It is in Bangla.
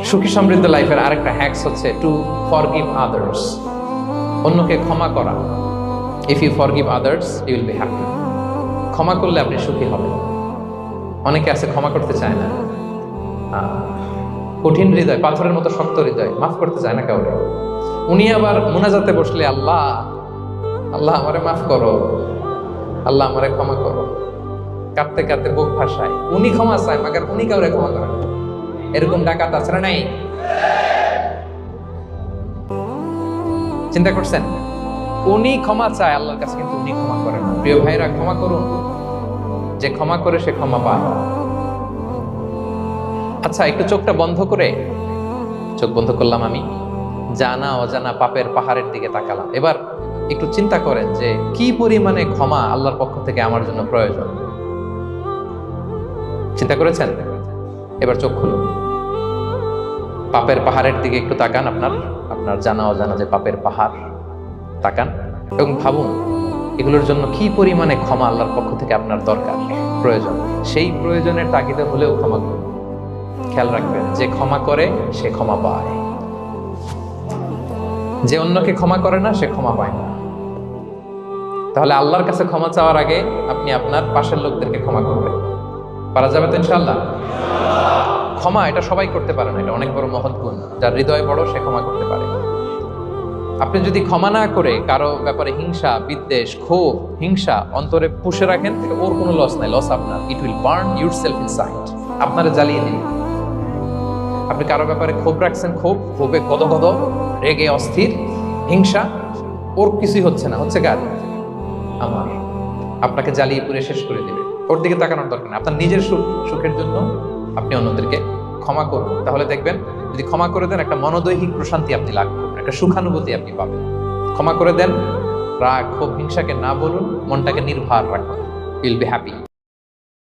সুখী সমৃদ্ধ লাইফের আরেকটা হ্যাকস হচ্ছে টু ফরগিভ আদার্স, অন্যকে ক্ষমা করা। If you forgive others you will be happy. ক্ষমা করলে আপনি সুখী হবেন। অনেকে আছে ক্ষমা করতে চায় না, কঠিন হৃদয়, পাথরের মতো শক্ত হৃদয়, মাফ করতে চায় না কাউকে। উনি আবার মুনাজাতে বসলে আল্লাহ আল্লাহ আমারে মাফ করো, আল্লাহ আমারে ক্ষমা করো, কাঁদতে কাঁদতে বুক ভাসায়। উনি ক্ষমা চায় মাগার উনি কাউরে ক্ষমা করেন। এরকম ডাকাত আছে না নাই? চিন্তা করছেন? উনি ক্ষমা চায় আল্লাহর কাছে, কিন্তু উনি ক্ষমা করেন না। প্রিয় ভাইরা, ক্ষমা করুন। যে ক্ষমা করে সে ক্ষমা পায়। আচ্ছা, একটু চোখটা বন্ধ করে, চোখ বন্ধ করলাম আমি, জানা অজানা পাপের পাহাড়ের দিকে তাকালাম। এবার একটু চিন্তা করেন যে কি পরিমাণে ক্ষমা আল্লাহর পক্ষ থেকে আমার জন্য প্রয়োজন। চিন্তা করেছেন? এবার চোখ খুলুন, পাপের পাহাড়ের দিকে একটু তাকান। আপনার জানা অজানা যে পাপের পাহাড়, তাকান এবং ভাবুন এগুলোর জন্য কি পরিমাণে ক্ষমা আল্লাহর পক্ষ থেকে আপনার দরকার, প্রয়োজন। সেই প্রয়োজনের তাগিদে হলেও ক্ষমা করুন। খেয়াল রাখবেন, যে ক্ষমা করে সে ক্ষমা পায়, যে অন্যকে ক্ষমা করে না সে ক্ষমা পায় না। তাহলে আল্লাহর কাছে ক্ষমা চাওয়ার আগে আপনি আপনার পাশের লোকদেরকে ক্ষমা করবেন। পারা যাবে তো ইনশাআল্লাহ? ক্ষমা এটা সবাই করতে পারে না, এটা অনেক বড় মহৎ গুণ। যার হৃদয় বড় সে ক্ষমা করতে পারে। আপনি যদি ক্ষমা না করে কারো ব্যাপারে হিংসা, বিদ্বেষ, ক্ষোভ, হিংসা অন্তরে পুষে রাখেন, ওর কোনো লস নাই, লস আপনার। It will burn yourself inside, আপনারা জ্বালিয়ে দিন। আপনি কারো ব্যাপারে ক্ষোভ রাখছেন, ক্ষোভে গদগদ, রেগে অস্থির, হিংসা, ওর কিছুই হচ্ছে না, হচ্ছে কার? আমার। আপনাকে জ্বালিয়ে পুড়ে শেষ করে দিবে। ওর দিকে তাকানোর দরকার নেই। আপনার নিজের সুখের জন্য আপনি অন্যদেরকে ক্ষমা করুন। তাহলে দেখবেন, যদি ক্ষমা করে দেন, একটা মনোদৈহিক প্রশান্তি আপনি লাভ করবেন, একটা সুখানুভূতি আপনি পাবেন। ক্ষমা করে দেন, রাগ, ক্ষোভ, হিংসাকে না বলুন, মনটাকে নির্ভর রাখুন। You'll be happy.